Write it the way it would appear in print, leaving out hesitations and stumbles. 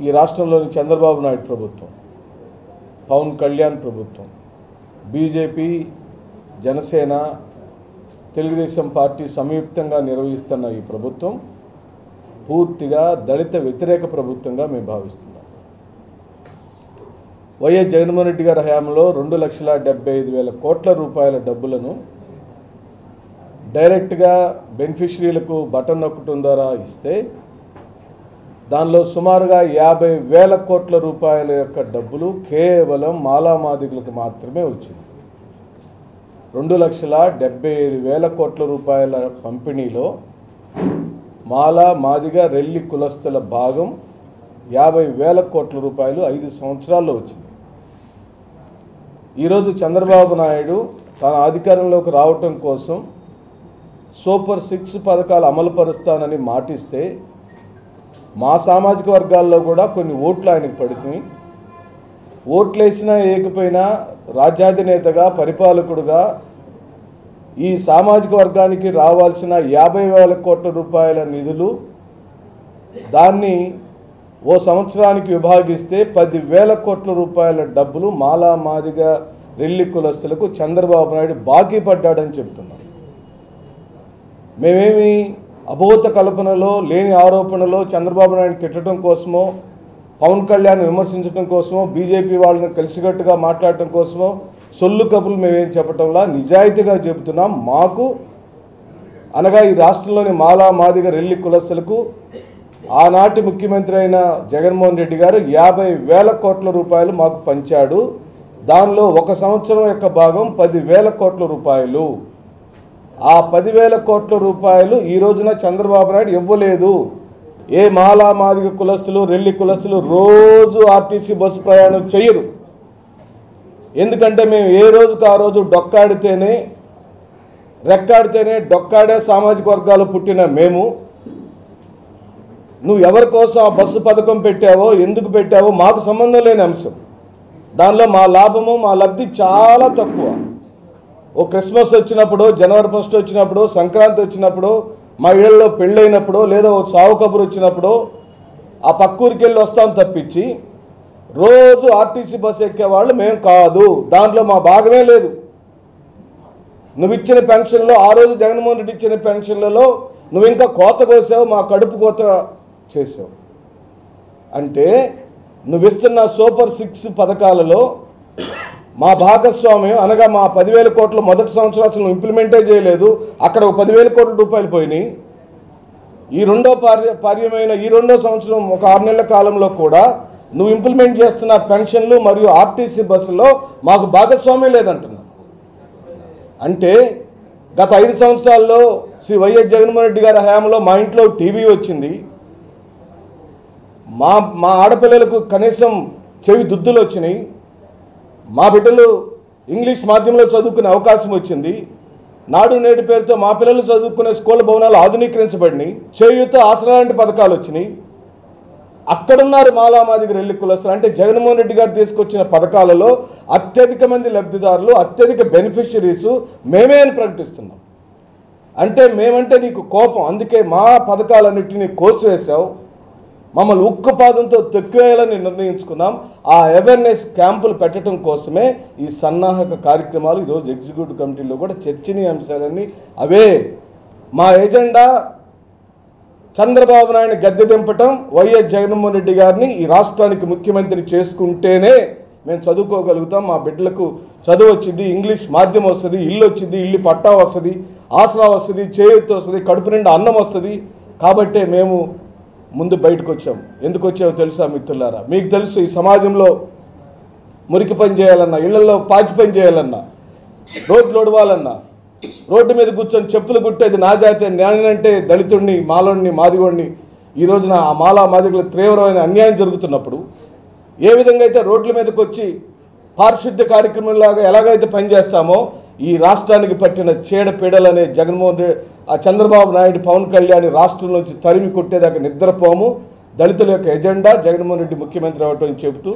ఈ రాష్ట్రంలోని చంద్రబాబు నాయుడు ప్రభుత్వం, పవన్ కళ్యాణ్ ప్రభుత్వం, బీజేపీ, జనసేన, తెలుగుదేశం పార్టీ సంయుక్తంగా నిర్వహిస్తున్న ఈ ప్రభుత్వం పూర్తిగా దళిత వ్యతిరేక ప్రభుత్వంగా మేము భావిస్తున్నాం. వైఎస్ జగన్మోహన్ రెడ్డి గారి హయాంలో 2,75,000 కోట్ల రూపాయల డబ్బులను డైరెక్ట్గా బెనిఫిషరీలకు బటన్ నొక్కటం ద్వారా ఇస్తే దానిలో సుమారుగా 50,000 కోట్ల రూపాయల యొక్క డబ్బులు కేవలం మాలామాదిగులకు మాత్రమే వచ్చింది. 2,75,000 కోట్ల రూపాయల పంపిణీలో మాలా, మాదిగ, రెల్లి కులస్తుల భాగం 50,000 కోట్ల రూపాయలు 5 సంవత్సరాల్లో వచ్చింది. ఈరోజు చంద్రబాబు నాయుడు తన అధికారంలోకి రావటం కోసం సూపర్ 6 పథకాలు అమలుపరుస్తానని మాటిస్తే మా సామాజిక వర్గాల్లో కూడా కొన్ని ఓట్లు ఆయనకు పడుతుంది. ఓట్లు వేసినా ఏకపోయినా రాజ్యాధినేతగా, పరిపాలకుడుగా ఈ సామాజిక వర్గానికి రావాల్సిన 50,000 కోట్ల రూపాయల నిధులు దాన్ని ఓ సంవత్సరానికి విభాగిస్తే 10,000 కోట్ల రూపాయల డబ్బులు మాలా, మాదిగ, రెల్లి కులస్తులకు చంద్రబాబు నాయుడు బాకీ పడ్డాడని చెప్తున్నారు. మేమేమి అబోధ కల్పనలో, లేని ఆరోపణలో చంద్రబాబు నాయుడు తిట్టడం కోసమో, పవన్ కళ్యాణ్ విమర్శించడం కోసమో, బీజేపీ వాళ్ళని కలిసికట్టుగా మాట్లాడటం కోసమో సొల్లు కబులు మేమేం చెప్పటంలా నిజాయితీగా చెబుతున్నాం. మాకు అనగా ఈ రాష్ట్రంలోని మాలా, మాదిగ, రెల్లి కులస్తులకు ఆనాటి ముఖ్యమంత్రి అయిన జగన్మోహన్ రెడ్డి గారు 50,000 కోట్ల రూపాయలు మాకు పంచాడు. దానిలో ఒక సంవత్సరం యొక్క భాగం 10,000 కోట్ల రూపాయలు. ఆ 10,000 కోట్ల రూపాయలు ఈ రోజున చంద్రబాబు నాయుడు ఇవ్వలేదు. ఏ మాలా, మాదిగ కులస్తులు, రెల్లి కులస్తులు రోజు ఆర్టీసీ బస్సు ప్రయాణం చేయరు. ఎందుకంటే మేము ఏ రోజుకు ఆ రోజు డొక్కాడితేనే, రెక్కాడితేనే డొక్కాడే సామాజిక వర్గాలు పుట్టిన మేము, నువ్వు ఎవరి కోసం ఆ బస్సు పథకం పెట్టావో, ఎందుకు పెట్టావో మాకు సంబంధం లేని అంశం. దానిలో మా లాభము, మా లబ్ధి చాలా తక్కువ. ఓ క్రిస్మస్ వచ్చినప్పుడు, జనవరి 1 వచ్చినప్పుడు, సంక్రాంతి వచ్చినప్పుడు, మా ఇళ్లలో పెళ్ళైనప్పుడు, లేదా ఓ చావు కబురు వచ్చినప్పుడు ఆ పక్కూరికి వెళ్ళి వస్తాం తప్పించి రోజు ఆర్టీసీ బస్సు ఎక్కేవాళ్ళు మేము కాదు. దాంట్లో మా భాగమే లేదు. నువ్వు ఇచ్చిన పెన్షన్లో, ఆ రోజు జగన్మోహన్ రెడ్డి ఇచ్చిన పెన్షన్లలో నువ్వు ఇంకా కోత కోసావు, మా కడుపు కోత చేసావు. అంటే నువ్వు ఇస్తున్న సూపర్ 6 పథకాలలో మా భాగస్వామ్యం అనగా మా 10,000 కోట్లు మొదటి సంవత్సరం అసలు ఇంప్లిమెంటే చేయలేదు. అక్కడ ఒక 10,000 కోట్ల రూపాయలు పోయినాయి. ఈ రెండో సంవత్సరం ఒక 6 నెలల కాలంలో కూడా నువ్వు ఇంప్లిమెంట్ చేస్తున్న పెన్షన్లు మరియు ఆర్టీసీ బస్సులో మాకు భాగస్వామ్యం లేదంటున్నావు. అంటే గత 5 సంవత్సరాల్లో శ్రీ వైఎస్ జగన్మోహన్ రెడ్డి గారి హయాంలో మా ఇంట్లో టీవీ వచ్చింది. మా ఆడపిల్లలకు కనీసం చెవి దుద్దులు వచ్చినాయి. మా బిడ్డలు ఇంగ్లీష్ మాధ్యమంలో చదువుకునే అవకాశం వచ్చింది. నాడు నేడు పేరుతో మా పిల్లలు చదువుకునే స్కూల్ భవనాలు ఆధునీకరించబడినాయి. చేయూత, ఆసరా లాంటి పథకాలు వచ్చినాయి. అక్కడున్నారు మాలా, మాదిగ, రెల్లి కులస్తులు. అంటే జగన్మోహన్ రెడ్డి గారు తీసుకొచ్చిన పథకాలలో అత్యధిక మంది లబ్ధిదారులు, అత్యధిక బెనిఫిషరీస్ మేమే అని ప్రకటిస్తున్నాం. అంటే మేమంటే నీకు కోపం. అందుకే మా పథకాలన్నింటినీ కోసివేశావు. మమ్మల్ని ఉక్కుపాదంతో తొక్కివేయాలని నిర్ణయించుకున్నాం. ఆ అవేర్నెస్ క్యాంపులు పెట్టడం కోసమే ఈ సన్నాహక కార్యక్రమాలు ఈరోజు ఎగ్జిక్యూటివ్ కమిటీలో కూడా చర్చనీయాంశాలన్నీ అవే. మా ఎజెండా చంద్రబాబు నాయుడు గద్దె దింపటం, వైఎస్ జగన్మోహన్ రెడ్డి గారిని ఈ రాష్ట్రానికి ముఖ్యమంత్రి చేసుకుంటేనే మేము చదువుకోగలుగుతాం. మా బిడ్డలకు చదువు వచ్చింది, ఇంగ్లీష్ మాధ్యమం వస్తుంది, ఇల్లు వచ్చింది, ఇల్లు పట్టా వస్తుంది, ఆసరా వస్తుంది, చేయూత వస్తుంది, కడుపు నిండా అన్నం వస్తుంది. కాబట్టే మేము ముందు బయటకు వచ్చాం. ఎందుకు వచ్చామో తెలుసా మిత్రులారా? మీకు తెలుసు, ఈ సమాజంలో మురికి పని చేయాలన్నా, ఇళ్లలో పాచి పని చేయాలన్నా, రోడ్లు ఒడవాలన్నా, రోడ్డు మీద కూర్చొని చెప్పులు కుట్టేది నా జాతి, నేనంటే దళితుడిని, మాలోడిని, మాదిగోడిని. ఈ రోజున ఆ మాలా, మాదిగల తీవ్రమైన అన్యాయం జరుగుతున్నప్పుడు ఏ విధంగా అయితే రోడ్ల మీదకి వచ్చి పారిశుద్ధ్య కార్యక్రమంలాగా ఎలాగైతే పనిచేస్తామో, ఈ రాష్ట్రానికి పట్టిన చీడపీడలనే జగన్మోహన్ రెడ్డి, ఆ చంద్రబాబు నాయుడు, పవన్ కళ్యాణ్ రాష్ట్రం నుంచి తరిమి కొట్టేదాకా నిద్రపోము. దళితుల యొక్క ఎజెండా జగన్మోహన్ రెడ్డి ముఖ్యమంత్రి అవ్వటం చెబుతూ